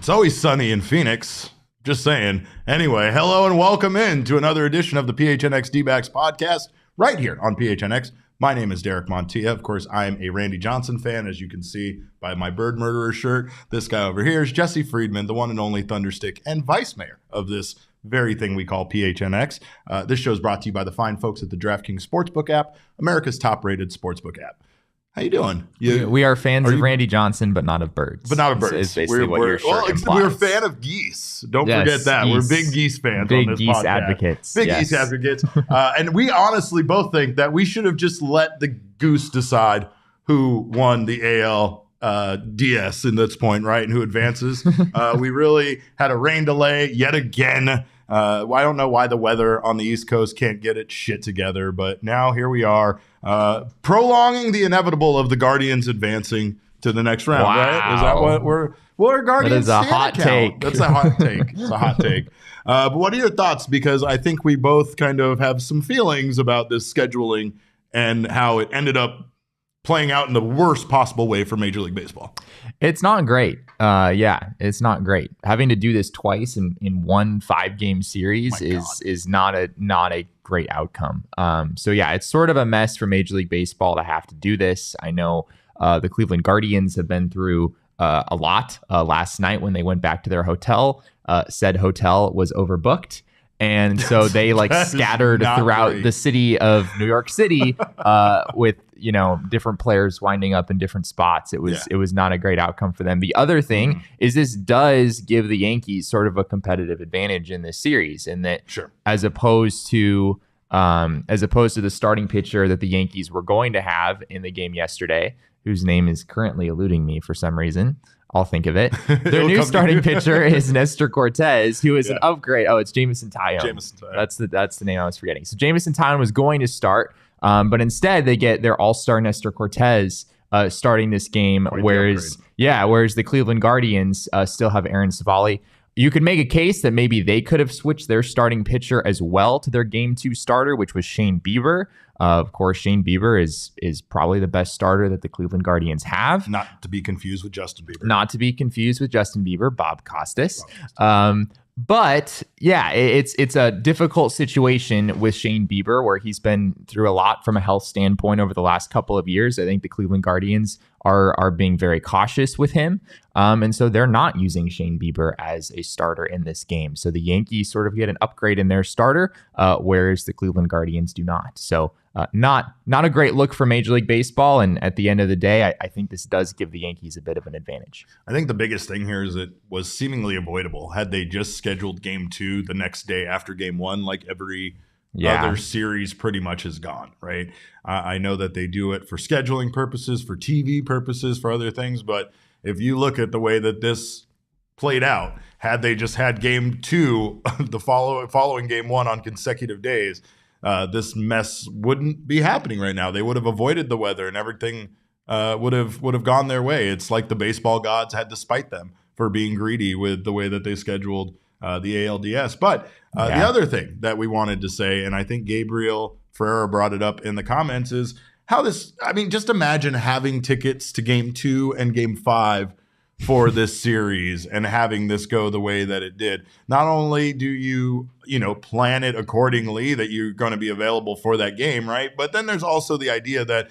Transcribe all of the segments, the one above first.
It's always sunny in Phoenix. Just saying. Anyway, hello and welcome in to another edition of the PHNX D-Backs podcast right here on PHNX. My name is Derek Montilla. Of course, I am a Randy Johnson fan, as you can see by my Bird Murderer shirt. This guy over here is Jesse Friedman, the one and only Thunderstick and vice mayor of this very thing we call PHNX. This show is brought to you by the fine folks at the DraftKings Sportsbook app, America's top-rated sportsbook app. How you doing? We are fans of Randy Johnson, but not of birds. But not of birds. Is basically what your shirt implies. We're a fan of geese. Don't forget that. We're big geese fans on this podcast. Big geese advocates. Big geese advocates. And we honestly both think that we should have just let the goose decide who won the AL DS in this point, right? And who advances. We really had a rain delay yet again. I don't know why the weather on the East Coast can't get its shit together, but now here we are, prolonging the inevitable of the Guardians advancing to the next round. Wow. Right? Is that what are Guardians? That is a hot take. That's a hot take. It's a hot take. But what are your thoughts? Because I think we both kind of have some feelings about this scheduling and how it ended up playing out in the worst possible way for Major League Baseball. It's not great. It's not great. Having to do this twice in one 5-game series is not a great outcome. It's sort of a mess for Major League Baseball to have to do this. I know the Cleveland Guardians have been through a lot. Last night when they went back to their hotel, said hotel was overbooked. And so they scattered throughout the city of New York City with, different players winding up in different spots. It was not a great outcome for them. The other thing is this does give the Yankees sort of a competitive advantage in this series in that as opposed to the starting pitcher that the Yankees were going to have in the game yesterday, whose name is currently eluding me for some reason. I'll think of it. Their new starting pitcher is Nestor Cortez, who is an upgrade. Oh, it's Jamison Tyone. That's the name I was forgetting. So Jamison Tyone was going to start, but instead they get their all-star Nestor Cortez starting this game, whereas the Cleveland Guardians still have Aaron Savali. You could make a case that maybe they could have switched their starting pitcher as well to their Game 2 starter, which was Shane Bieber. Of course, Shane Bieber is probably the best starter that the Cleveland Guardians have. Not to be confused with Justin Bieber. Bob Costas. It's a difficult situation with Shane Bieber where he's been through a lot from a health standpoint over the last couple of years. I think the Cleveland Guardians are being very cautious with him. And so they're not using Shane Bieber as a starter in this game. So the Yankees sort of get an upgrade in their starter, whereas the Cleveland Guardians do not. So not a great look for Major League Baseball. And at the end of the day, I think this does give the Yankees a bit of an advantage. I think the biggest thing here is it was seemingly avoidable. Had they just scheduled Game 2 the next day after Game 1, like every other series pretty much is gone, right? I know that they do it for scheduling purposes, for TV purposes, for other things. But if you look at the way that this played out, had they just had Game 2, the following Game 1 on consecutive days, this mess wouldn't be happening right now. They would have avoided the weather and everything would have gone their way. It's like the baseball gods had to spite them for being greedy with the way that they scheduled the ALDS. But the other thing that we wanted to say, and I think Gabriel Ferreira brought it up in the comments, is how just imagine having tickets to Game 2 and Game 5 for this series and having this go the way that it did. Not only do you plan it accordingly that you're going to be available for that game, right? But then there's also the idea that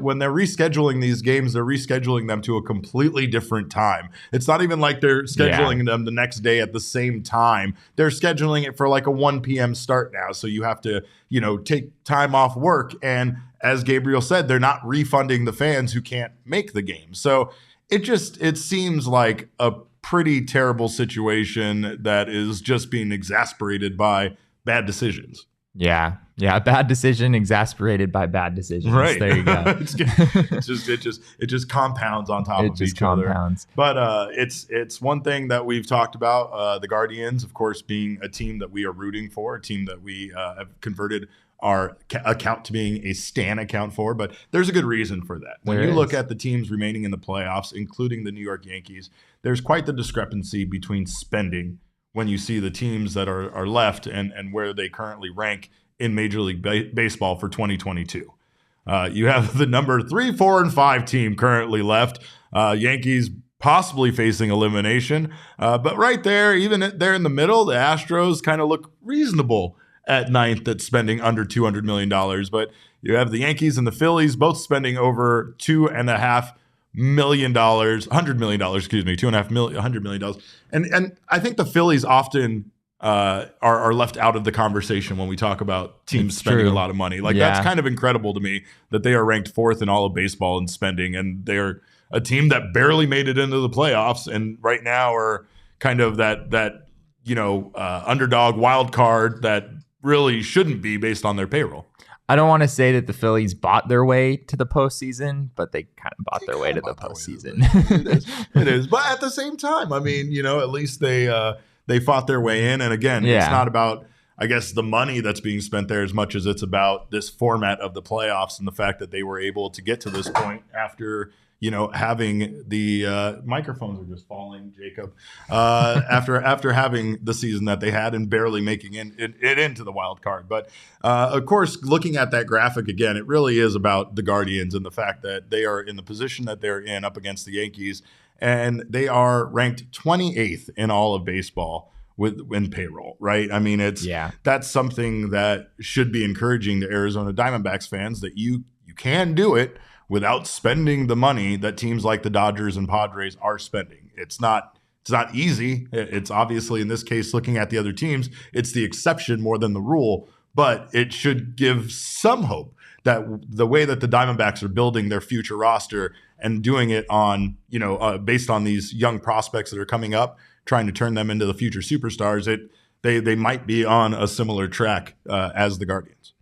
when they're rescheduling these games, they're rescheduling them to a completely different time. It's not even like they're scheduling them the next day at the same time. They're scheduling it for like a 1 p.m. start now. So you have to, take time off work. And as Gabriel said, they're not refunding the fans who can't make the game. So it seems like a pretty terrible situation that is just being exasperated by bad decisions. Yeah, bad decision exasperated by bad decisions. Right. There you go. it just compounds on top of each other. But it's one thing that we've talked about. The Guardians, of course, being a team that we are rooting for, a team that we have converted our account to being a Stan account for, but there's a good reason for that. When you look at the teams remaining in the playoffs, including the New York Yankees, there's quite the discrepancy between spending when you see the teams that are left and where they currently rank in Major League Baseball for 2022. You have the number 3, 4, and 5 team currently left. Yankees possibly facing elimination. But right there, even there in the middle, the Astros kind of look reasonable at ninth at spending under $200 million. But you have the Yankees and the Phillies both spending over $2.5 million, $100 million, excuse me, $100 million. And I think the Phillies often are left out of the conversation when we talk about teams spending a lot of money. Like that's kind of incredible to me that they are ranked fourth in all of baseball in spending, and they're a team that barely made it into the playoffs, and right now are kind of that underdog wild card that really shouldn't be based on their payroll. I don't want to say that the Phillies bought their way to the postseason, but they kind of bought their way to the postseason. It is. But at the same time, I mean, at least they fought their way in. And again, it's not about, I guess, the money that's being spent there as much as it's about this format of the playoffs and the fact that they were able to get to this point after, having the microphones are just falling, Jacob, after having the season that they had and barely making it into the wild card. But of course, looking at that graphic again, it really is about the Guardians and the fact that they are in the position that they're in up against the Yankees. And they are ranked 28th in all of baseball in payroll, right? I mean, that's something that should be encouraging to Arizona Diamondbacks fans that you can do it without spending the money that teams like the Dodgers and Padres are spending. It's not easy. It's obviously, in this case, looking at the other teams, it's the exception more than the rule, but it should give some hope that the way that the Diamondbacks are building their future roster and doing it on, based on these young prospects that are coming up, trying to turn them into the future superstars, they might be on a similar track as the Guardians.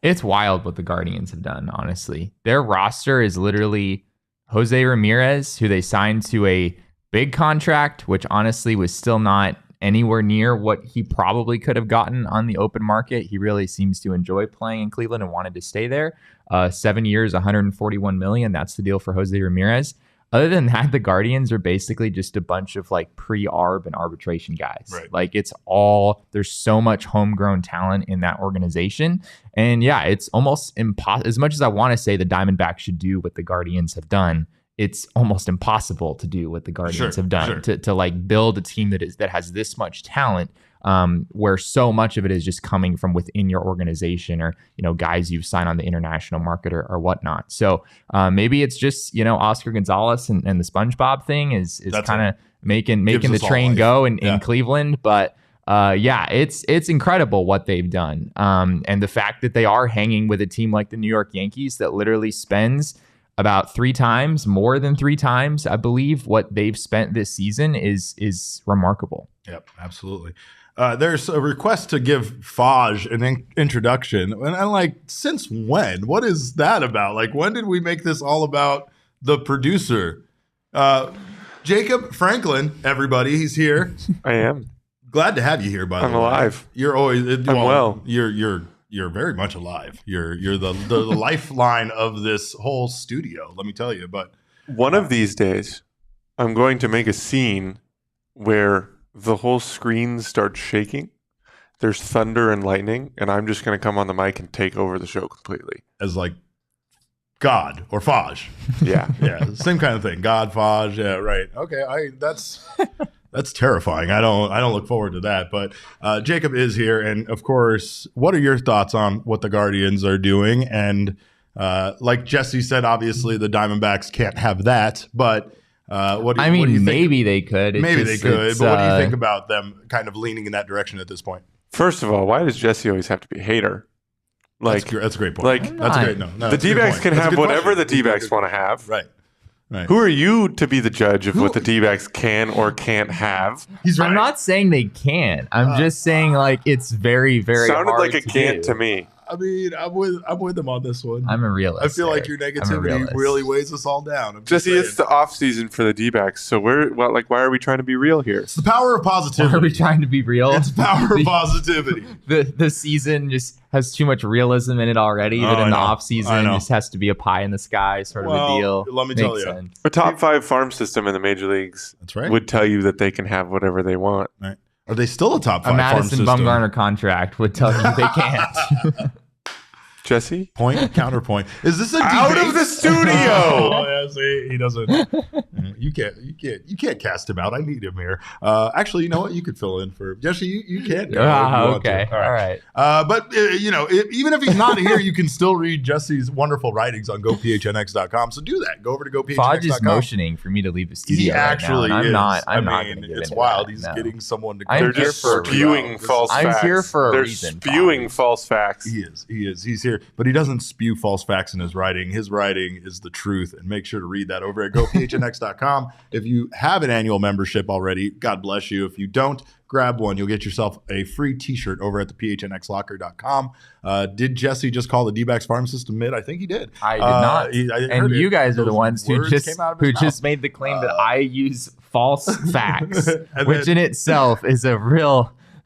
It's wild what the Guardians have done, honestly. Their roster is literally Jose Ramirez, who they signed to a big contract, which honestly was still not anywhere near what he probably could have gotten on the open market. He really seems to enjoy playing in Cleveland and wanted to stay there. 7 years, $141 million. That's the deal for Jose Ramirez. Other than that, the Guardians are basically just a bunch of like pre-arb and arbitration guys. Right. Like there's so much homegrown talent in that organization. And yeah, it's almost impossible. As much as I want to say the Diamondbacks should do what the Guardians have done, it's almost impossible to do what the Guardians have done to like build a team that has this much talent, where so much of it is just coming from within your organization or, guys you've signed on the international market or whatnot. So maybe it's just, Oscar Gonzalez and the SpongeBob thing is kind of making the train go in Cleveland. But it's incredible what they've done. And the fact that they are hanging with a team like the New York Yankees that literally spends about more than three times, I believe, what they've spent this season is remarkable. Yep, absolutely. There's a request to give Faj an introduction. And I'm like, since when? What is that about? Like, when did we make this all about the producer? Jacob Franklin, everybody, he's here. I am. Glad to have you here, by the way. I'm alive. You're always I'm well. You're very much alive. You're the lifeline of this whole studio, let me tell you. But one of these days, I'm going to make a scene where the whole screen starts shaking. There's thunder and lightning, and I'm just going to come on the mic and take over the show completely. As like God or Faj. Yeah. Yeah, same kind of thing. God, Faj. Yeah, right. Okay, that's terrifying. I don't look forward to that. But Jacob is here, and of course, what are your thoughts on what the Guardians are doing? And like Jesse said, obviously the Diamondbacks can't have that, but what do you think? Maybe they could. Maybe they could. But what do you think about them kind of leaning in that direction at this point? First of all, why does Jesse always have to be a hater? That's a great point. Like, that's a great no. The D-backs can have whatever the D-backs want to have. Right. Who are you to be the judge of what the D-backs can or can't have? He's right. I'm not saying they can. I'm just saying like it's very, very sounded hard like a can't to me. I mean, I'm with them on this one. I'm a realist. I feel like your negativity really weighs us all down. Jesse, it's the off season for the D-backs, so why are we trying to be real here? It's the power of positivity. Why are we trying to be real? It's the power of positivity. The season just has too much realism in it already. That in the off season just has to be a pie in the sky sort of a deal. Let me tell you, a top 5 farm system in the major leagues would tell you that they can have whatever they want. Right. Are they still a top 5 farm system? A Madison Bumgarner contract would tell you they can't. Jesse? Point, counterpoint. Is this a Out debate? of the studio? Oh, yeah, see, he doesn't. You can't cast him out. I need him here. Actually, you know what? You could fill in for Jesse. You can't. Go if you want Okay. to. All right. But even if he's not here, you can still read Jesse's wonderful writings on GoPHNX.com. So do that. Go over to GoPHNX.com. Fodge is motioning for me to leave the studio. He actually right now, is. I'm not going to give it's into wild. that, He's no. getting someone to. I'm They're here just for spewing false facts. I'm here for a They're reason. spewing false facts. He is. He's here, but he doesn't spew false facts in his writing. His writing is the truth, and make sure to read that over at GoPHNX.com. If you have an annual membership already, God bless you. If you don't, grab one. You'll get yourself a free T-shirt over at the PHNXlocker.com. Did Jesse just call the D-backs farm system mid? I think he did. I did not. And you guys are the ones who just made the claim that I use false facts, which in itself is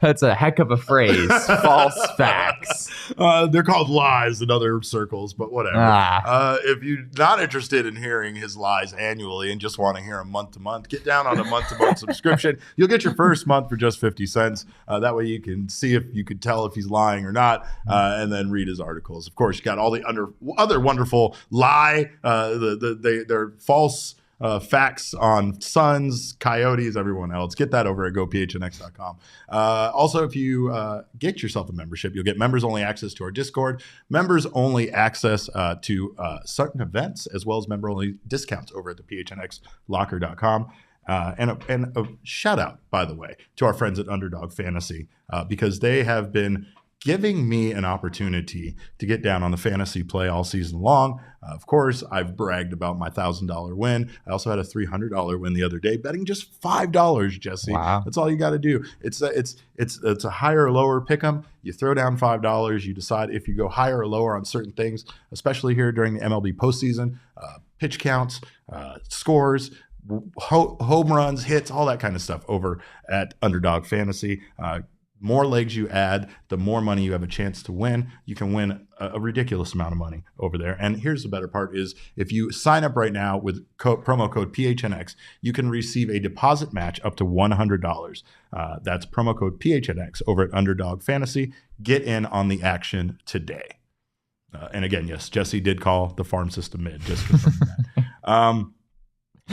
that's a heck of a phrase. False facts. They're called lies in other circles, but whatever. If you're not interested in hearing his lies annually and just want to hear them month to month, get down on a month-to-month subscription. You'll get your first month for just 50 cents. That way you can see if you could tell if he's lying or not, and then read his articles. Of course, you got all the other wonderful they're false facts on Suns, Coyotes, everyone else. Get that over at GoPHNX.com. Also, if you get yourself a membership, you'll get members-only access to our Discord, members-only access to certain events, as well as member-only discounts over at the PHNXlocker.com. And a shout-out, by the way, to our friends at Underdog Fantasy, because they have been giving me an opportunity to get down on the fantasy play all season long. Of course, I've bragged about my $1,000 win. I also had a $300 win the other day, betting just $5, Jesse. Wow. That's all you got to do. It's a higher or lower pick 'em. You throw down $5. You decide if you go higher or lower on certain things, especially here during the MLB postseason, pitch counts, scores, home runs, hits, all that kind of stuff over at Underdog Fantasy. More legs you add, the more money you have a chance to win. You can win a ridiculous amount of money over there. And here's the better part is if you sign up right now with promo code PHNX, you can receive a deposit match up to $100. That's promo code PHNX over at Underdog Fantasy. Get in on the action today. And again, yes, Jesse did call the farm system mid. Just confirming that.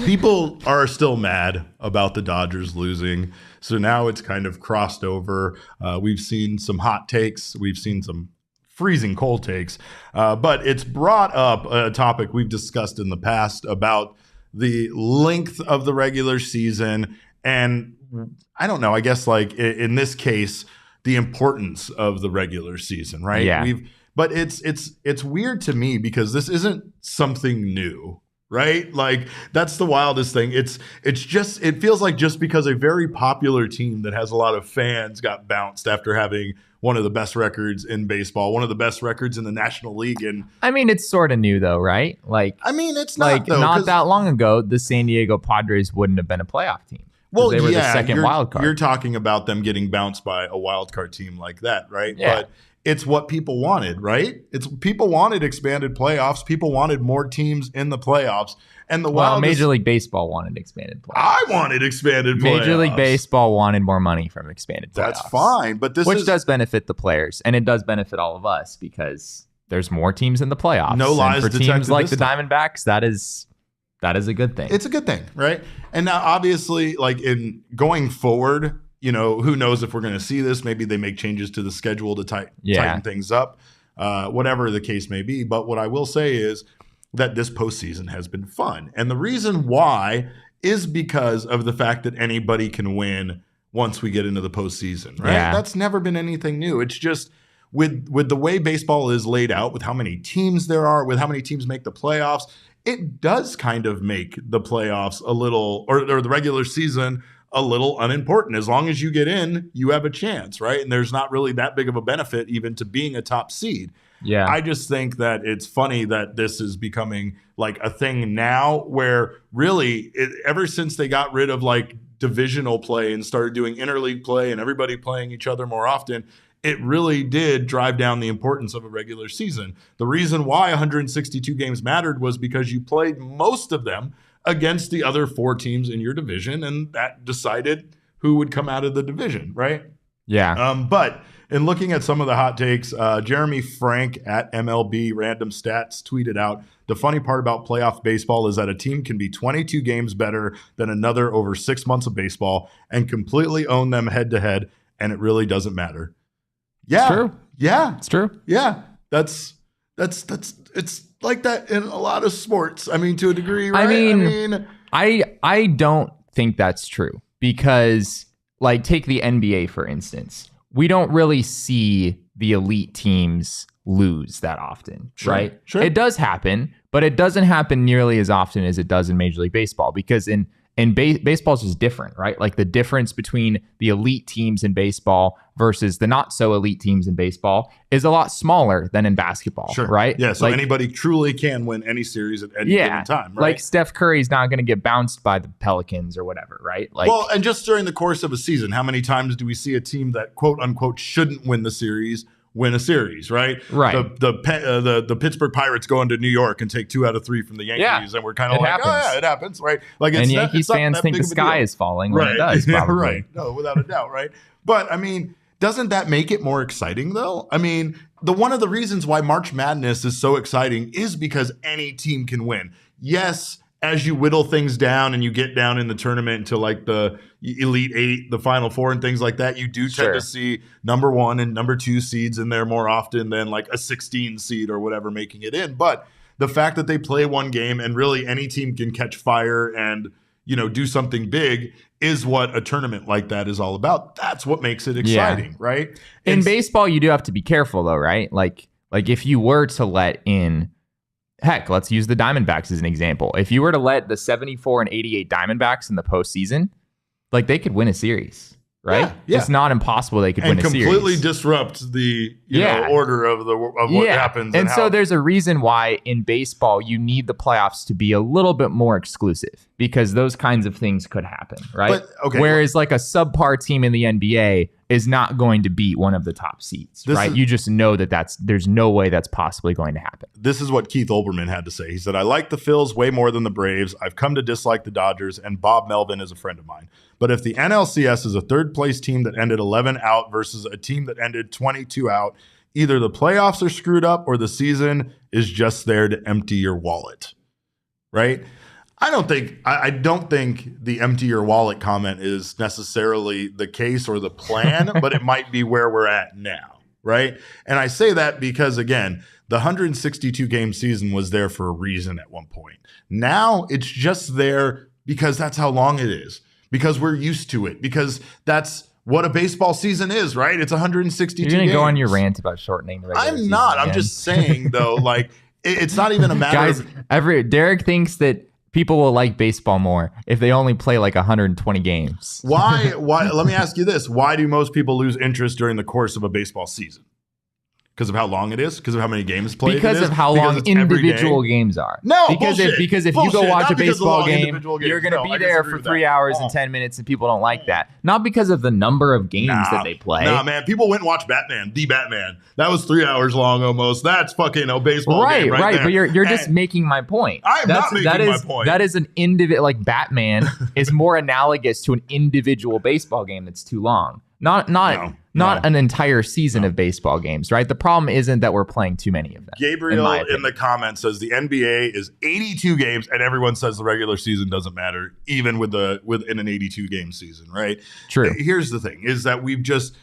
People are still mad about the Dodgers losing. So now it's kind of crossed over. We've seen some hot takes. We've seen some freezing cold takes. But it's brought up a topic we've discussed in the past about the length of the regular season. And I don't know, I guess like in this case, the importance of the regular season, right? Yeah. But it's weird to me because this isn't something new. Right? Like that's the wildest thing. It feels like just because a very popular team that has a lot of fans got bounced after having one of the best records in baseball, one of the best records in the National League. And I mean, it's sort of new though, right? Like, it's not like though, not that long ago, the San Diego Padres wouldn't have been a playoff team. Well, they were the second wild card. You're talking about them getting bounced by a wild card team like that, right? Yeah. But it's what people wanted, right? People wanted expanded playoffs. People wanted more teams in the playoffs. And Major League Baseball wanted expanded playoffs. I wanted expanded playoffs. Major League Baseball wanted more money from expanded playoffs. That's fine, but which does benefit the players, and it does benefit all of us because there's more teams in the playoffs. No lies and for detected teams like the time. Diamondbacks, that is a good thing. It's a good thing, right? And now, obviously, like in going forward, who knows if we're going to see this? Maybe they make changes to the schedule to tighten things up, whatever the case may be. But what I will say is that this postseason has been fun. And the reason why is because of the fact that anybody can win once we get into the postseason, right? Yeah. That's never been anything new. It's just with the way baseball is laid out, with how many teams there are, with how many teams make the playoffs, it does kind of make the playoffs a little, or the regular season a little unimportant. As long as you get in, you have a chance, right? And there's not really that big of a benefit even to being a top seed. Yeah. I just think that it's funny that this is becoming like a thing now where really ever since they got rid of like divisional play and started doing interleague play and everybody playing each other more often, it really did drive down the importance of a regular season. The reason why 162 games mattered was because you played most of them against the other 4 teams in your division, and that decided who would come out of the division, right? Yeah. But in looking at some of the hot takes, Jeremy Frank at MLB Random Stats tweeted out, the funny part about playoff baseball is that a team can be 22 games better than another over 6 months of baseball and completely own them head to head, and it really doesn't matter. Yeah. It's true. Yeah. It's true. Yeah. That's it's like that in a lot of sports. I mean, to a degree, right? I don't think that's true because, like, take the NBA, for instance. We don't really see the elite teams lose that often, right? Sure. It does happen, but it doesn't happen nearly as often as it does in Major League Baseball because in baseball is just different, right? Like the difference between the elite teams in baseball versus the not so elite teams in baseball is a lot smaller than in basketball, right? Yeah, so like, anybody truly can win any series at any given time, right? Like Steph Curry's not going to get bounced by the Pelicans or whatever, right? Like, well, and just during the course of a season, how many times do we see a team that quote unquote shouldn't win the series win a series, right? Right. The Pittsburgh Pirates go into New York and take 2 out of 3 from the Yankees, and we're kind of like, happens. oh yeah, it happens, right? Like, and Yankees fans think the sky is falling when it does, probably. Right? No, without a doubt, right? But I mean, doesn't that make it more exciting though? I mean, one of the reasons why March Madness is so exciting is because any team can win. Yes. As you whittle things down and you get down in the tournament to like the Elite Eight, the Final Four and things like that, you do tend to see number 1 and number 2 seeds in there more often than like a 16 seed or whatever making it in. But the fact that they play one game and really any team can catch fire and, you know, do something big is what a tournament like that is all about. That's what makes it exciting, right? In baseball, you do have to be careful though, right? Like if you were to let in, heck, let's use the Diamondbacks as an example. If you were to let the 74 and 88 Diamondbacks in the postseason, like they could win a series, right? Yeah. It's not impossible they could win a series. And completely disrupt the order of what happens. And so there's a reason why in baseball you need the playoffs to be a little bit more exclusive because those kinds of things could happen, right? Whereas like a subpar team in the NBA is not going to beat one of the top seeds, right? You just know there's no way that's possibly going to happen. This is what Keith Olbermann had to say. He said, I like the Phils way more than the Braves. I've come to dislike the Dodgers, and Bob Melvin is a friend of mine. But if the NLCS is a third-place team that ended 11 out versus a team that ended 22 out, either the playoffs are screwed up or the season is just there to empty your wallet, right? I don't think the empty your wallet comment is necessarily the case or the plan, but it might be where we're at now, right? And I say that because, again, the 162 game season was there for a reason at one point. Now it's just there because that's how long it is, because we're used to it, because that's what a baseball season is, right? It's 162 games. You're going to go on your rant about shortening the regular season. I'm not. I'm just saying, though, like, it's not even a matter of... Derek thinks that people will like baseball more if they only play like 120 games. Why? Let me ask you this. Why do most people lose interest during the course of a baseball season? Because of how long it is? Because of how many games played? Because of how long individual games are. No, because if you go watch a baseball game, you're going to be there for 3 hours and 10 minutes, and people don't like that. Not because of the number of games that they play. Nah, man. People went and watched Batman, The Batman. That was 3 hours long almost. That's fucking a baseball game right there. But you're just making my point. I'm not making my point. That is an individual, like Batman is more analogous to an individual baseball game that's too long. Not an entire season of baseball games, right? The problem isn't that we're playing too many of them. Gabriel in the comments says the NBA is 82 games, and everyone says the regular season doesn't matter, even within an 82 game season, right? True. Here's the thing: is that we've just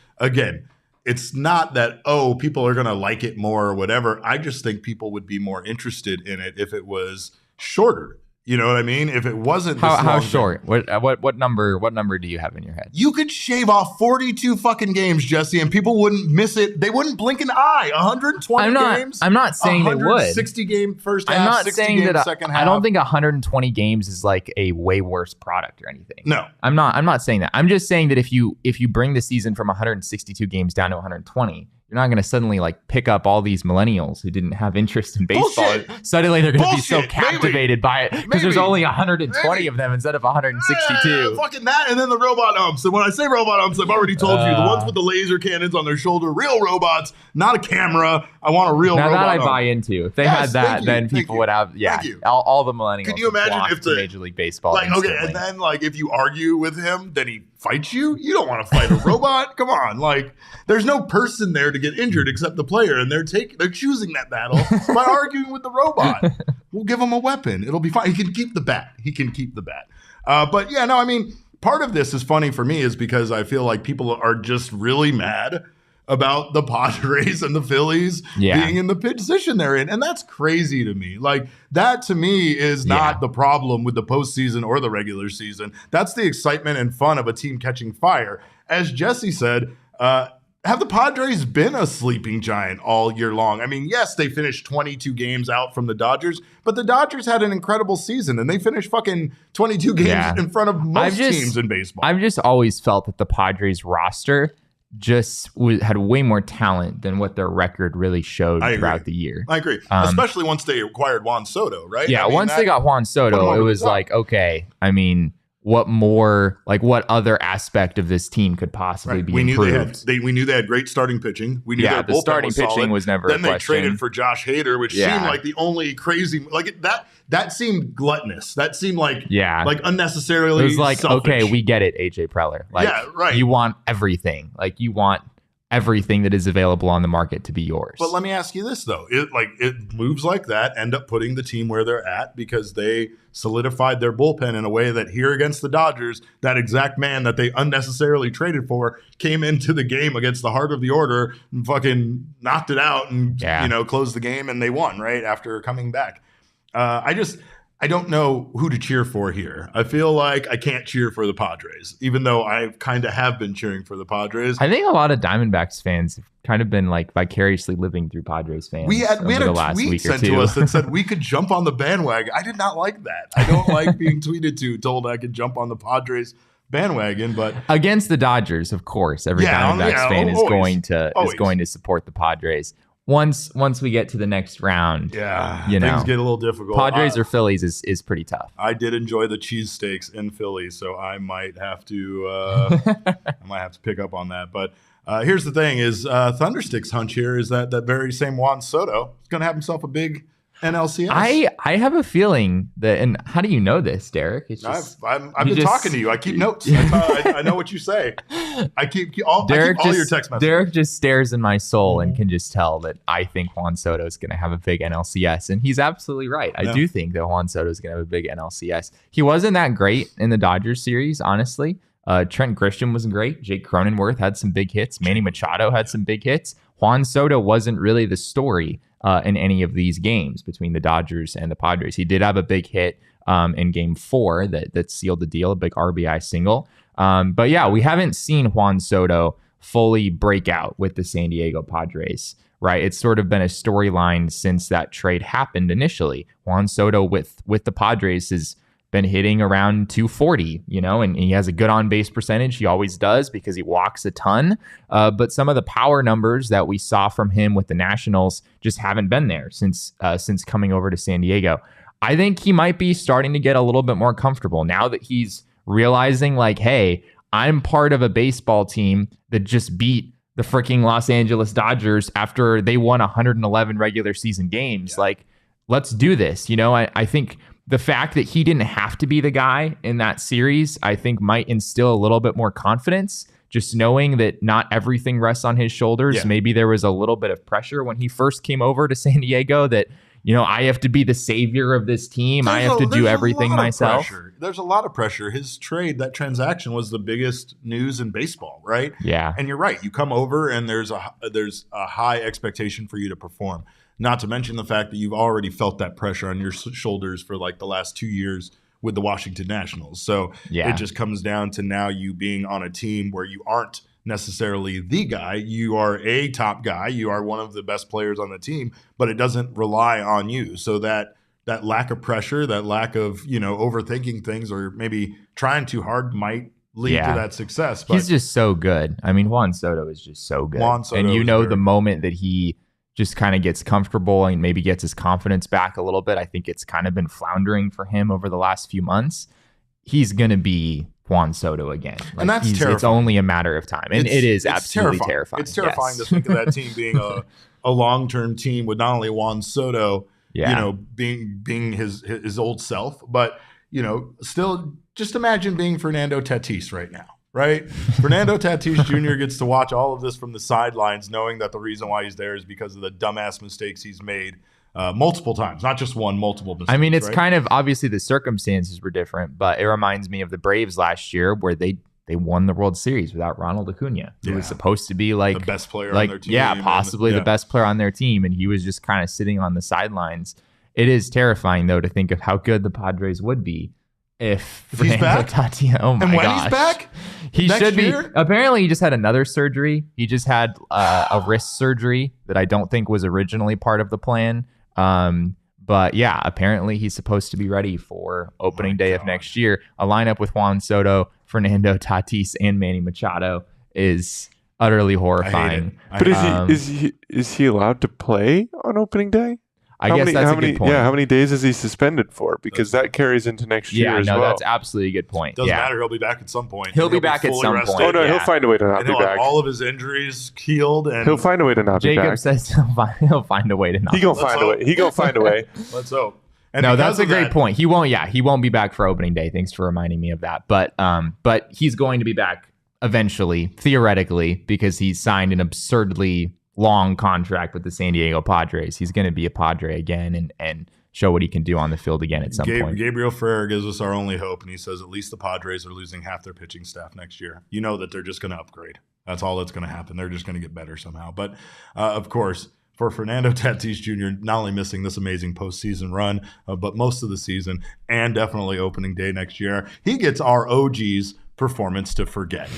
it's not that people are gonna like it more or whatever. I just think people would be more interested in it if it was shorter. You know what I mean? If it wasn't how short? What number do you have in your head? You could shave off 42 fucking games, Jesse, and people wouldn't miss it. They wouldn't blink an eye. 120 games. I'm not saying they would. 60 game first half. I'm not 60 saying game that second half. I don't think 120 games is like a way worse product or anything. No, I'm not saying that. I'm just saying that if you bring the season from 162 games down to 120. You're not going to suddenly like pick up all these millennials who didn't have interest in baseball. Bullshit. Suddenly they're going to be so captivated by it because there's only 120 of them instead of 162. Fucking that, and then the robot umps. And when I say robot umps, I've already told you the ones with the laser cannons on their shoulder, real robots, not a camera. I want a real robot. Now that I ump. buy into. If they had that, then people would have all the millennials. Can you imagine if Major League Baseball? And then if you argue with him, then he fight you? You don't want to fight a robot. Come on. Like, there's no person there to get injured except the player, and they're choosing that battle by arguing with the robot. We'll give him a weapon. It'll be fine. He can keep the bat. But yeah, no, I mean, part of this is funny for me is because I feel like people are just really mad about the Padres and the Phillies being in the position they're in. And that's crazy to me. Like, that to me is not the problem with the postseason or the regular season. That's the excitement and fun of a team catching fire. As Jesse said, have the Padres been a sleeping giant all year long? I mean, yes, they finished 22 games out from the Dodgers, but the Dodgers had an incredible season, and they finished fucking 22 games in front of most teams in baseball. I've just always felt that the Padres roster just had way more talent than what their record really showed throughout the year. I agree. Especially once they acquired Juan Soto, right? Yeah, once they got Juan Soto, it was like, okay, I mean, what other aspect of this team could possibly be improved? We knew they had great starting pitching. We knew their bullpen starting pitching solid. was never Then a they question. traded for Josh Hader, which seemed like the only crazy, like that seemed gluttonous. That seemed like unnecessarily. It was like, selfish. okay, we get it, AJ Preller. Like, you want everything. Like, you want everything that is available on the market to be yours. But let me ask you this, though. It moves like that end up putting the team where they're at because they solidified their bullpen in a way that here against the Dodgers, that exact man that they unnecessarily traded for came into the game against the heart of the order and fucking knocked it out and closed the game, and they won right after coming back. I don't know who to cheer for here. I feel like I can't cheer for the Padres, even though I kind of have been cheering for the Padres. I think a lot of Diamondbacks fans have kind of been like vicariously living through Padres fans. We had a tweet sent to us that said we could jump on the bandwagon. I did not like that. I don't like being tweeted told I could jump on the Padres bandwagon, but against the Dodgers, of course, every Diamondbacks fan is going to support the Padres. Once we get to the next round, things get a little difficult. Padres or Phillies is pretty tough. I did enjoy the cheesesteaks in Philly, so I might have to pick up on that. But here's the thing: is Thunderstick's hunch here is that very same Juan Soto is going to have himself a big NLCS. I have a feeling that, and how do you know this, Derek? It's just, I've been talking to you. I keep notes. I know what you say. I keep all your text messages. Derek just stares in my soul and can just tell that I think Juan Soto is going to have a big NLCS, and he's absolutely right. I do think that Juan Soto is going to have a big NLCS. He wasn't that great in the Dodgers series, honestly. Trent Grisham wasn't great. Jake Cronenworth had some big hits. Manny Machado had some big hits. Juan Soto wasn't really the story in any of these games between the Dodgers and the Padres. He did have a big hit in Game 4 that sealed the deal, a big RBI single. But yeah, we haven't seen Juan Soto fully break out with the San Diego Padres, right? It's sort of been a storyline since that trade happened initially. Juan Soto with the Padres has been hitting around 240, and he has a good on-base percentage. He always does because he walks a ton. But some of the power numbers that we saw from him with the Nationals just haven't been there since coming over to San Diego. I think he might be starting to get a little bit more comfortable now that he's realizing, like, hey, I'm part of a baseball team that just beat the freaking Los Angeles Dodgers after they won 111 regular season games. Yeah. Like, let's do this. I think the fact that he didn't have to be the guy in that series, I think might instill a little bit more confidence, just knowing that not everything rests on his shoulders. Yeah. Maybe there was a little bit of pressure when he first came over to San Diego that, I have to be the savior of this team. I have to do everything myself. There's a lot of pressure. His trade, that transaction was the biggest news in baseball, right? Yeah. And you're right. You come over and there's a high expectation for you to perform. Not to mention the fact that you've already felt that pressure on your shoulders for like the last 2 years with the Washington Nationals. So it just comes down to now you being on a team where you aren't necessarily the guy. You are a top guy. You are one of the best players on the team, but it doesn't rely on you. So that lack of pressure, that lack of, overthinking things or maybe trying too hard might lead to that success. But he's just so good. I mean, Juan Soto is just so good. And the moment that he just kind of gets comfortable and maybe gets his confidence back a little bit. I think it's kind of been floundering for him over the last few months. He's going to be Juan Soto again. Like, and that's terrifying. It's only a matter of time. And it is absolutely terrifying. It's terrifying to think of that team being a long-term team with not only Juan Soto, being his old self, but, still just imagine being Fernando Tatis right now. right? Fernando Tatis Jr. gets to watch all of this from the sidelines, knowing that the reason why he's there is because of the dumbass mistakes he's made multiple times, not just one, multiple mistakes. I mean, it's right? kind of obviously the circumstances were different, but it reminds me of the Braves last year where they won the World Series without Ronald Acuna, who was supposed to be like the best player on their team. Yeah, possibly the best player on their team, and he was just kind of sitting on the sidelines. It is terrifying, though, to think of how good the Padres would be if he's back. Oh my and when gosh. he's back, he should be. Year? Apparently, he just had another surgery. He just had a wrist surgery that I don't think was originally part of the plan. But yeah, apparently he's supposed to be ready for opening day of next year. A lineup with Juan Soto, Fernando Tatis, and Manny Machado is utterly horrifying. But is he allowed to play on opening day? I guess that's a good point. Yeah, how many days is he suspended for? Because that carries into next year as well. Yeah, no, that's absolutely a good point. Doesn't matter. He'll be back at some point. He'll be back at some point. Oh, no, he'll find a way to not be back. All of his injuries healed. And he'll find a way to not be back. Jacob says he'll find a way to not be back. He gonna find a way. Let's hope. And no, that's a great point. He won't be back for opening day. Thanks for reminding me of that. But he's going to be back eventually, theoretically, because he's signed an absurdly long contract with the San Diego Padres. He's going to be a Padre again and show what he can do on the field again at some point. Gabriel Ferrer gives us our only hope, and he says at least the Padres are losing half their pitching staff next year. You know that they're just going to upgrade. That's all that's going to happen. They're just going to get better somehow. But, of course, for Fernando Tatis Jr., not only missing this amazing postseason run, but most of the season and definitely opening day next year, he gets our OG's performance to forget.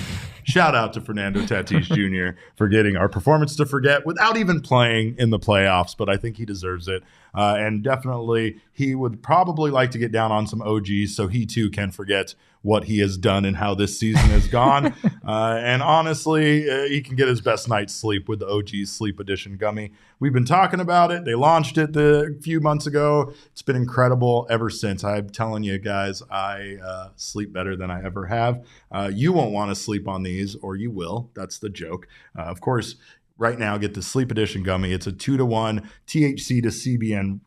Shout out to Fernando Tatis Jr. for getting our performance to forget without even playing in the playoffs, but I think he deserves it. And definitely he would probably like to get down on some OGs so he too can forget what he has done and how this season has gone. And honestly, he can get his best night's sleep with the OG's Sleep Edition gummy. We've been talking about it. They launched it a few months ago. It's been incredible ever since. I'm telling you guys, I sleep better than I ever have. You won't want to sleep on these, or you will. That's the joke. Of course, right now, get the Sleep Edition gummy. It's a 2-to-1 THC to CBN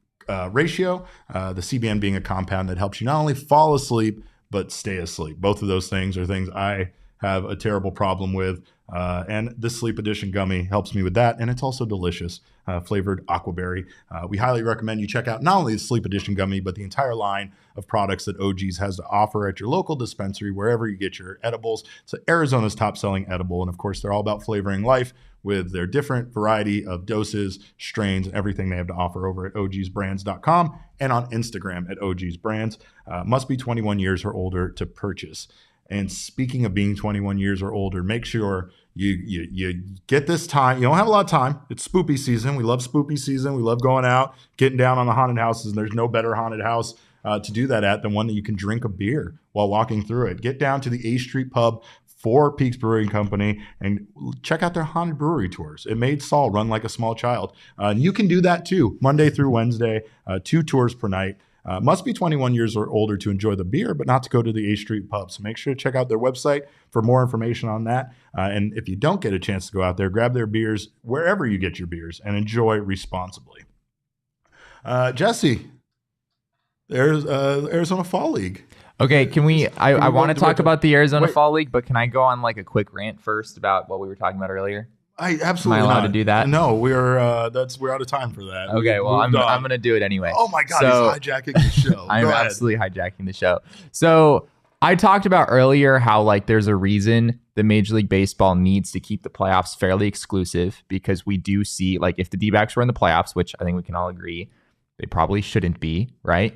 ratio. The CBN being a compound that helps you not only fall asleep, but stay asleep. Both of those things are things I have a terrible problem with. And this Sleep Edition gummy helps me with that. And it's also delicious, flavored aquaberry. We highly recommend you check out not only the Sleep Edition gummy, but the entire line of products that OG's has to offer at your local dispensary, wherever you get your edibles. It's Arizona's top-selling edible. And of course, they're all about flavoring life with their different variety of doses, strains, and everything they have to offer over at ogsbrands.com and on Instagram at ogsbrands. Must be 21 years or older to purchase. And speaking of being 21 years or older, make sure you get this time. You don't have a lot of time. It's spoopy season. We love spoopy season. We love going out, getting down on the haunted houses. And there's no better haunted house to do that at than one that you can drink a beer while walking through it. Get down to the A Street Pub, 4 Peaks Brewing Company, and check out their haunted brewery tours. It made Saul run like a small child. And you can do that too, Monday through Wednesday, 2 tours per night. Must be 21 years or older to enjoy the beer, but not to go to the A Street Pub. So make sure to check out their website for more information on that. And if you don't get a chance to go out there, grab their beers wherever you get your beers and enjoy responsibly. Jesse, there's Arizona Fall League. Okay, can we? I want to talk about the Arizona Fall League, but can I go on like a quick rant first about what we were talking about earlier? I absolutely Am I allowed to do that? No, we're out of time for that. Okay, well I'm gonna do it anyway. Oh my God, he's hijacking the show. I'm absolutely hijacking the show. So I talked about earlier how like there's a reason that Major League Baseball needs to keep the playoffs fairly exclusive, because we do see like if the D-backs were in the playoffs, which I think we can all agree they probably shouldn't be, right?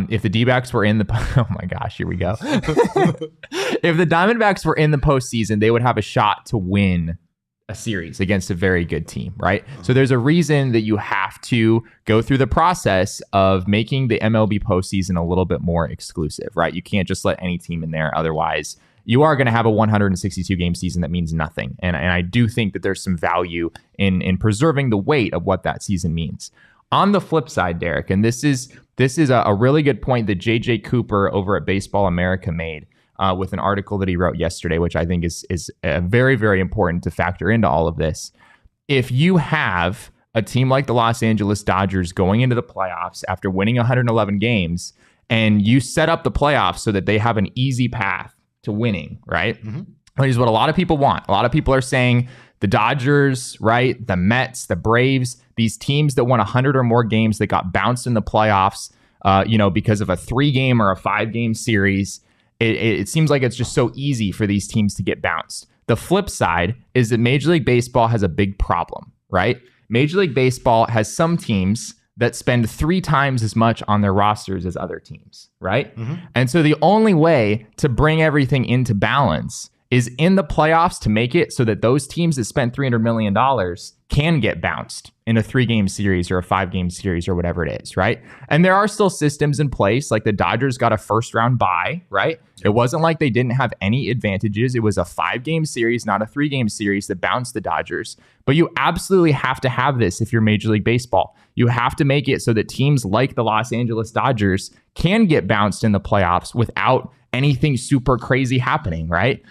If the D-backs were in the oh my gosh, here we go. If the Diamondbacks were in the postseason, they would have a shot to win a series against a very good team, right? So there's a reason that you have to go through the process of making the MLB postseason a little bit more exclusive, right? You can't just let any team in there. Otherwise, you are going to have a 162 game season that means nothing. And I do think that there's some value in preserving the weight of what that season means. On the flip side, Derek, and this is a really good point that JJ Cooper over at Baseball America made with an article that he wrote yesterday, which I think is very, very important to factor into all of this. If you have a team like the Los Angeles Dodgers going into the playoffs after winning 111 games, and you set up the playoffs so that they have an easy path to winning, right? Mm-hmm. Which is what a lot of people want. A lot of people are saying the Dodgers, right? The Mets, the Braves, these teams that won 100 or more games that got bounced in the playoffs, because of a 3-game or a 5-game series. It seems like it's just so easy for these teams to get bounced. The flip side is that Major League Baseball has a big problem, right? Major League Baseball has some teams that spend 3 times as much on their rosters as other teams, right? Mm-hmm. And so the only way to bring everything into balance is in the playoffs to make it so that those teams that spent $300 million can get bounced in a 3-game series or a 5-game series or whatever it is, right? And there are still systems in place, like the Dodgers got a first-round bye, right? It wasn't like they didn't have any advantages. It was a 5-game series, not a 3-game series that bounced the Dodgers. But you absolutely have to have this if you're Major League Baseball. You have to make it so that teams like the Los Angeles Dodgers can get bounced in the playoffs without anything super crazy happening, right?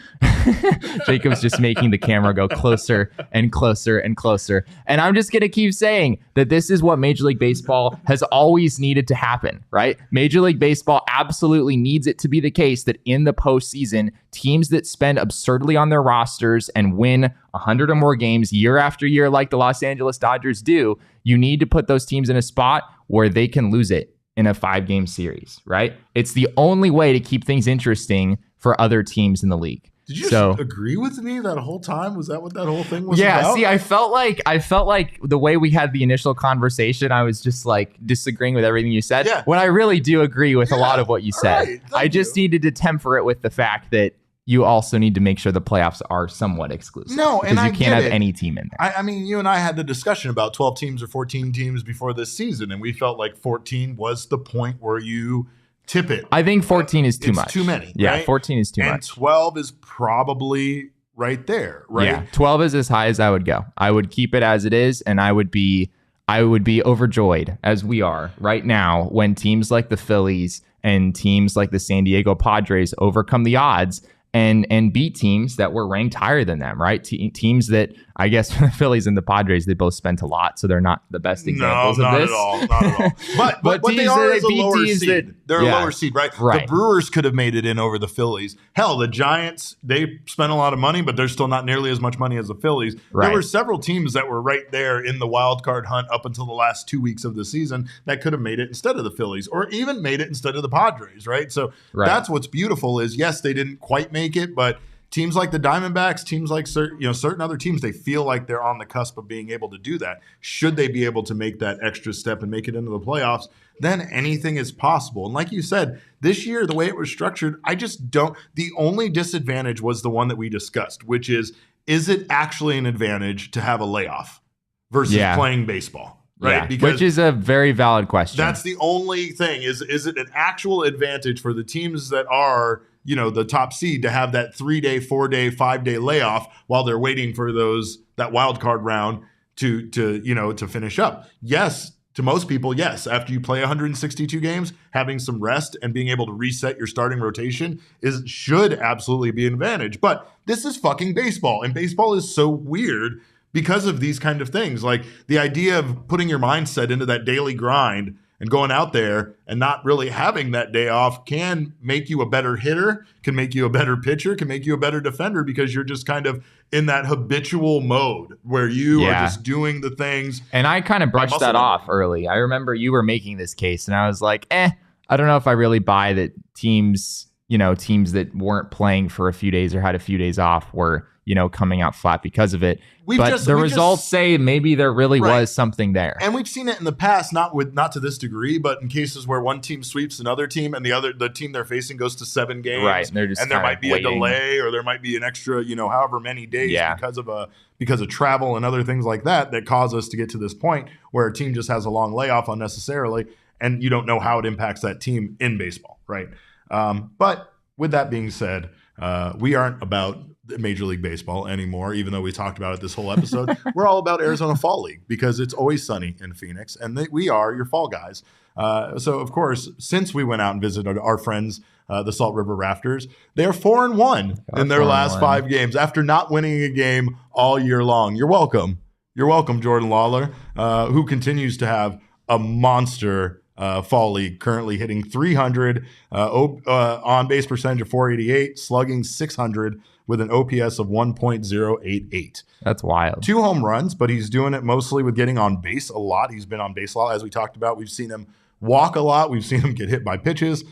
Jacob's just making the camera go closer and closer and closer. And I'm just going to keep saying that this is what Major League Baseball has always needed to happen, right? Major League Baseball absolutely needs it to be the case that in the postseason, teams that spend absurdly on their rosters and win 100 or more games year after year like the Los Angeles Dodgers do, you need to put those teams in a spot where they can lose it in a 5-game series, right? It's the only way to keep things interesting for other teams in the league. Did you just agree with me that whole time? Was that what that whole thing was about? Yeah, see, I felt like the way we had the initial conversation, I was just like disagreeing with everything you said. Yeah. When I really do agree with a lot of what you said. Right, I just needed to temper it with the fact that you also need to make sure the playoffs are somewhat exclusive. No, and because you can't have any team in there. I mean, you and I had the discussion about 12 teams or 14 teams before this season, and we felt like 14 was the point where you tip it. I think 14 is too much. It's too many. Yeah, right? 14 is too and much. 12 is probably right there, right? Yeah, 12 is as high as I would go. I would keep it as it is, and I would be overjoyed, as we are right now, when teams like the Phillies and teams like the San Diego Padres overcome the odds and beat teams that were ranked higher than them, right? Teams that, I guess, the Phillies and the Padres, they both spent a lot, so they're not the best examples of this. Not at all. But what they are is a lower seed. They're a lower seed, right? The Brewers could have made it in over the Phillies. Hell, the Giants, they spent a lot of money, but they're still not nearly as much money as the Phillies. Right. There were several teams that were right there in the wild card hunt up until the last 2 weeks of the season that could have made it instead of the Phillies, or even made it instead of the Padres, right? So that's what's beautiful is, yes, they didn't quite make it, but teams like the Diamondbacks, teams like certain other teams, they feel like they're on the cusp of being able to do that. Should they be able to make that extra step and make it into the playoffs, then anything is possible. And like you said, this year, the way it was structured, I just don't. The only disadvantage was the one that we discussed, which is it actually an advantage to have a layoff versus playing baseball? Right, yeah, because which is a very valid question. That's the only thing. Is it an actual advantage for the teams that are, the top seed to have that 3-day, 4-day, 5-day layoff while they're waiting for that wild card round to finish up? Yes, to most people, yes. After you play 162 games, having some rest and being able to reset your starting rotation should absolutely be an advantage. But this is fucking baseball, and baseball is so weird because of these kind of things. Like the idea of putting your mindset into that daily grind and going out there and not really having that day off can make you a better hitter, can make you a better pitcher, can make you a better defender, because you're just kind of in that habitual mode where you are just doing the things. And I kind of brushed that off early. I remember you were making this case and I was like, I don't know if I really buy that teams that weren't playing for a few days or had a few days off were, coming out flat because of it. The results say maybe there really was something there. And we've seen it in the past, not to this degree, but in cases where one team sweeps another team and the team they're facing goes to 7 games. Right. And there might be a delay, or there might be an extra, however many days because of travel and other things like that cause us to get to this point where a team just has a long layoff unnecessarily, and you don't know how it impacts that team in baseball, right? But with that being said, we aren't about Major League Baseball anymore, even though we talked about it this whole episode. We're all about Arizona Fall League because it's always sunny in Phoenix, and we are your fall guys. So, of course, since we went out and visited our friends, the Salt River Rafters, they're 4-1 in their last 5 games after not winning a game all year long. You're welcome. You're welcome, Jordan Lawlar, who continues to have a monster Fall League, currently hitting 300, on base percentage of 488, slugging 600 with an OPS of 1.088. That's wild. 2 home runs, but he's doing it mostly with getting on base a lot. He's been on base a lot, as we talked about. We've seen him walk a lot. We've seen him get hit by pitches.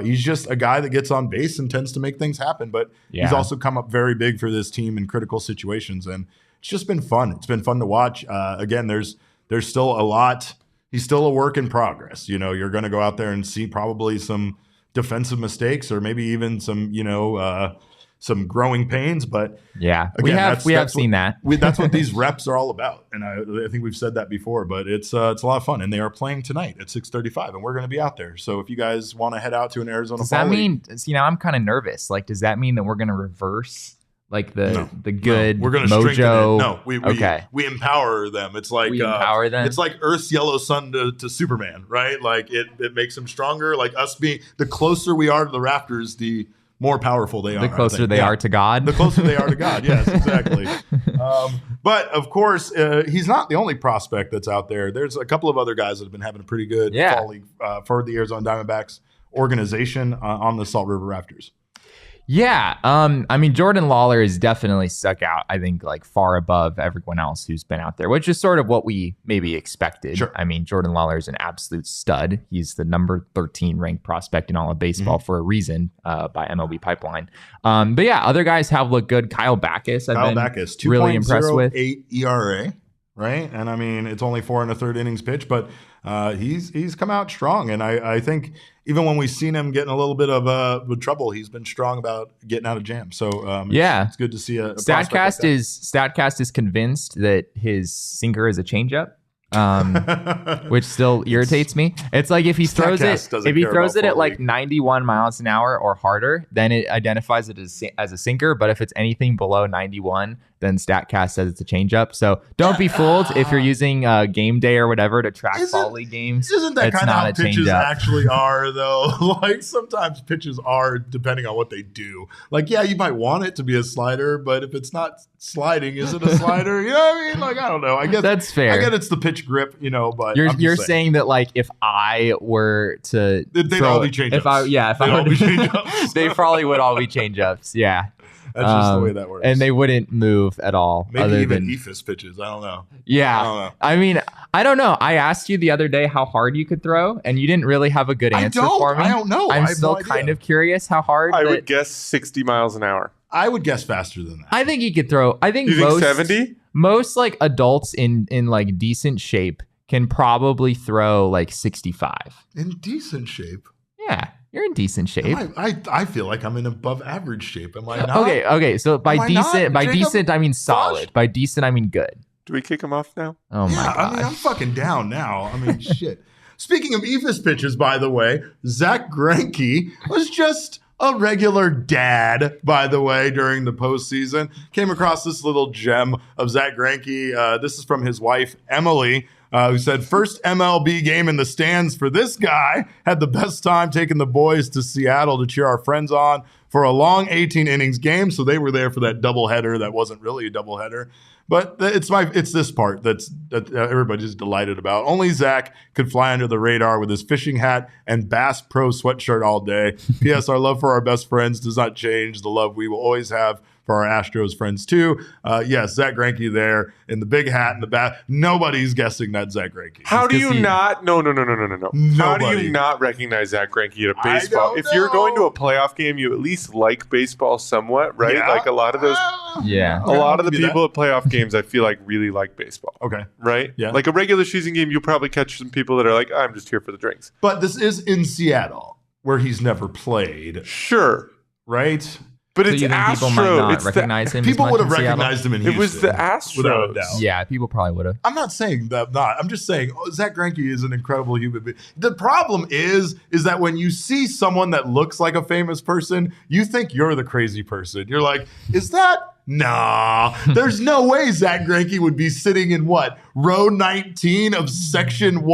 He's just a guy that gets on base and tends to make things happen. But he's also come up very big for this team in critical situations, and it's just been fun. It's been fun to watch. Again, there's still a lot. He's still a work in progress. You know, you're going to go out there and see probably some defensive mistakes, or maybe even some, some growing pains, but again, we have seen that. That's what these reps are all about, and I think we've said that before. But it's a lot of fun, and they are playing tonight at 6:35, and we're going to be out there. So if you guys want to head out to an Arizona, does that mean? I'm kind of nervous. Like, does that mean that we're going to reverse like the good we're going to mojo? No, we empower them. It's like we empower them. It's like Earth's yellow sun to Superman, right? Like it makes them stronger. Like us being the closer we are to the Raptors, the more powerful they are. The closer they are to God. The closer they are to God. Yes, exactly. But of course, he's not the only prospect that's out there. There's a couple of other guys that have been having a pretty good fall league for the Arizona Diamondbacks organization on the Salt River Raptors. Yeah. I mean, Jordan Lawlar has definitely stuck out, I think, like far above everyone else who's been out there, which is sort of what we maybe expected. Sure. I mean, Jordan Lawlar is an absolute stud. He's the number 13 ranked prospect in all of baseball for a reason by MLB Pipeline. But yeah, other guys have looked good. Kyle Backus, I've been really impressed with. 2.08 ERA, right? And I mean, it's only 4 1/3 innings pitched, but he's come out strong. And I think even when we've seen him getting a little bit of trouble, he's been strong about getting out of jams. So it's good to see a Statcast is convinced that his sinker is a changeup. Which still irritates me. It's like if he throws it at like 91 miles an hour or harder, then it identifies it as a sinker. But if it's anything below 91, then Statcast says it's a changeup. So don't be fooled if you're using game day or whatever to track fall league games. Isn't that kind of how pitches actually are, though? Like sometimes pitches are depending on what they do. Like, yeah, you might want it to be a slider, but if it's not sliding, is it a slider? You know what I mean? Like, I don't know. I guess that's fair. I get it's the pitch grip, but you're saying that like if I were to they'd all be changeups. They probably would all be changeups. Yeah. That's just the way that works. And they wouldn't move at all. Maybe even ephus pitches. I don't know. Yeah. I mean, I don't know. I asked you the other day how hard you could throw, and you didn't really have a good answer for me. I don't know. I'm still kind of curious how hard. I would guess 60 miles an hour. I would guess faster than that. I think he could throw. I think you think 70? Most like adults in like decent shape can probably throw like 65. In decent shape? Yeah. You're in decent shape. I feel like I'm in above average shape. Am I not? Okay. So by decent, I mean solid. By decent, I mean good. Do we kick him off now? Oh my god! I mean, I'm fucking down now. I mean, shit. Speaking of ephus pitches, by the way, Zack Greinke was just a regular dad, by the way, during the postseason. Came across this little gem of Zack Greinke. This is from his wife, Emily, who said, first MLB game in the stands for this guy. Had the best time taking the boys to Seattle to cheer our friends on for a long 18 innings game. So they were there for that doubleheader that wasn't really a doubleheader. But it's this part that everybody's delighted about. Only Zach could fly under the radar with his fishing hat and Bass Pro sweatshirt all day. P.S. Our love for our best friends does not change. The love we will always have for our Astros friends too. Yes, Zack Greinke there in the big hat and the bat. Nobody's guessing that Zack Greinke. How do you not? No. How do you not recognize Zack Greinke at a baseball? If you're going to a playoff game, you at least like baseball somewhat, right? Yeah. Like a lot of those. Yeah. A lot of the people at playoff games, I feel like really like baseball. Okay. Right? Yeah. Like a regular season game, you'll probably catch some people that are like, I'm just here for the drinks. But this is in Seattle, where he's never played. Sure. Right? But it's Astro. People might not recognize him. People would have recognized him in Houston. It was the Astros. Without a doubt. Yeah, people probably would have. I'm not saying that not. I'm just saying Zack Greinke is an incredible human being. The problem is that when you see someone that looks like a famous person, you think you're the crazy person. You're like, is that? Nah, there's no way Zack Greinke would be sitting in row 19 of section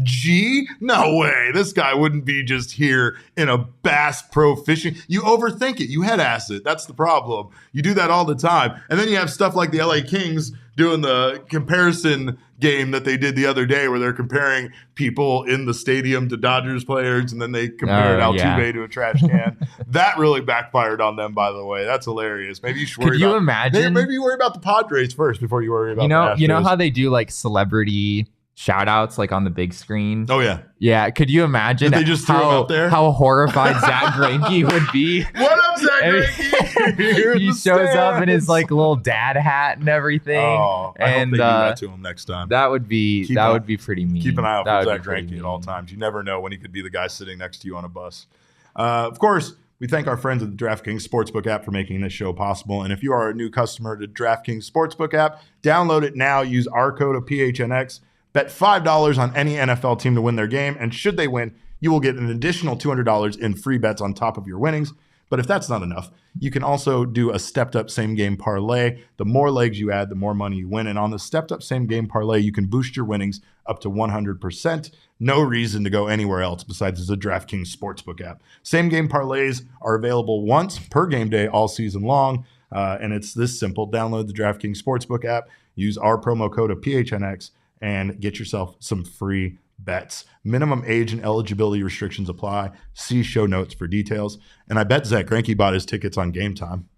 G? No way. This guy wouldn't be just here in a Bass Pro fishing. You overthink it. You head ass it. That's the problem. You do that all the time. And then you have stuff like the LA Kings doing the comparison game that they did the other day where they're comparing people in the stadium to Dodgers players, and then they compared Altuve to a trash can. That really backfired on them, by the way. That's hilarious. Maybe you should worry maybe you worry about the Padres first before you worry about the Astros. You know how they do like celebrity shout outs like on the big screen? Oh yeah. Yeah. Could you imagine they just threw him out there? How horrified Zack Greinke would be? What up, Zack Greinke? He shows up in his like little dad hat and everything. Oh, I hope they do that to him next time. That would be pretty mean. Keep an eye out for Zack Greinke at all times. You never know when he could be the guy sitting next to you on a bus. Of course, we thank our friends at the DraftKings Sportsbook app for making this show possible. And if you are a new customer to DraftKings Sportsbook app, download it now. Use our code of PHNX. Bet $5 on any NFL team to win their game, and should they win, you will get an additional $200 in free bets on top of your winnings. But if that's not enough, you can also do a stepped-up same-game parlay. The more legs you add, the more money you win. And on the stepped-up same-game parlay, you can boost your winnings up to 100%. No reason to go anywhere else besides the DraftKings Sportsbook app. Same-game parlays are available once per game day all season long, and it's this simple. Download the DraftKings Sportsbook app, use our promo code of PHNX, and get yourself some free bets. Minimum age and eligibility restrictions apply. See show notes for details. And I bet Zack Greinke bought his tickets on Game Time.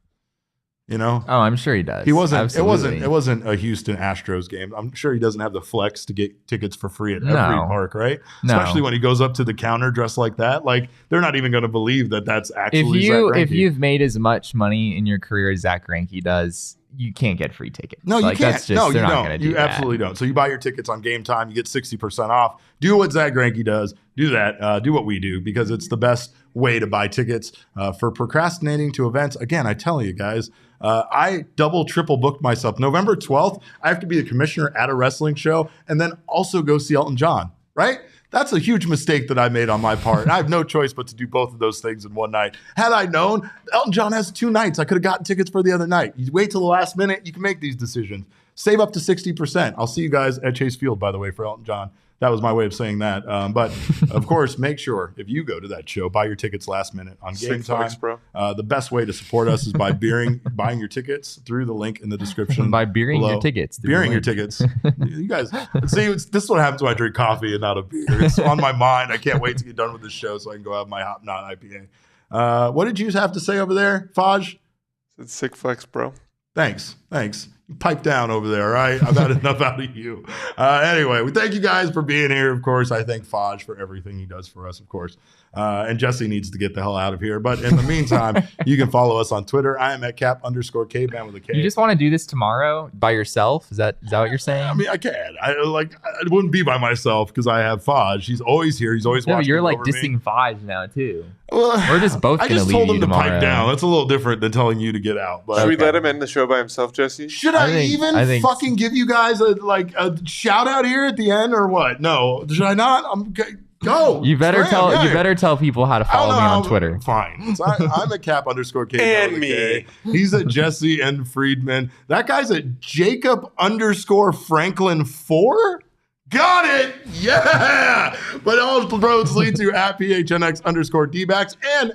You know? Oh, I'm sure he does. He wasn't. Absolutely. It wasn't a Houston Astros game. I'm sure he doesn't have the flex to get tickets for free at every park, right? No. Especially when he goes up to the counter dressed like that. Like they're not even going to believe that that's actually Zack Greinke. If you've made as much money in your career as Zack Greinke does, you can't get free tickets. No, you can't. That's just, you not don't. Gonna do you that. Absolutely don't. So you buy your tickets on Game Time, you get 60% off. Do what Zack Greinke does. Do that. Do what we do because it's the best way to buy tickets for procrastinating to events. Again, I tell you guys, I double, triple booked myself. November 12th, I have to be the commissioner at a wrestling show and then also go see Elton John, right? That's a huge mistake that I made on my part. I have no choice but to do both of those things in one night. Had I known, Elton John has 2 nights. I could have gotten tickets for the other night. You wait till the last minute, you can make these decisions. Save up to 60%. I'll see you guys at Chase Field, by the way, for Elton John. That was my way of saying that. But of course, make sure if you go to that show, buy your tickets last minute on Game Time. Bro. The best way to support us is by buying your tickets through the link in the description. By beering your tickets. Beering your tickets. You guys, see, this is what happens when I drink coffee and not a beer. It's on my mind. I can't wait to get done with this show so I can go have my Hop Knot IPA. What did you have to say over there, Faj? It's sick flex, bro. Thanks. You pipe down over there, all right? I've had enough out of you. Anyway, we thank you guys for being here. Of course, I thank Faj for everything he does for us, of course. And Jesse needs to get the hell out of here. But in the meantime, you can follow us on Twitter. I am at cap_caveman with a K. You just want to do this tomorrow by yourself? Is that what you're saying? I mean, I can. I wouldn't be by myself because I have Faj. He's always here. He's always watching. But you're like over dissing me. Faj now too. Well, we're just both going to leave you tomorrow. I just told him to pipe down. That's a little different than telling you to get out. But should we let him end the show by himself, Jesse? Should I think fucking give you guys a shout out here at the end or what? No, should I not? Go. You better tell people how to follow me on Twitter. Fine. I'm at cap_K. And me. He's at Jesse N. Friedman. That guy's at Jacob_Franklin4. Got it. Yeah. But all roads lead to at PHNX_DBacks and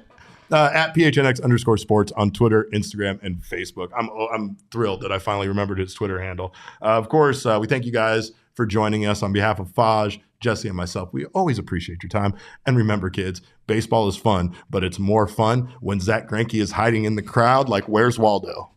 at PHNX_sports on Twitter, Instagram, and Facebook. I'm thrilled that I finally remembered his Twitter handle. Of course, we thank you guys for joining us on behalf of Faj, Jesse, and myself. We always appreciate your time. And remember, kids, baseball is fun, but it's more fun when Zack Greinke is hiding in the crowd like Where's Waldo?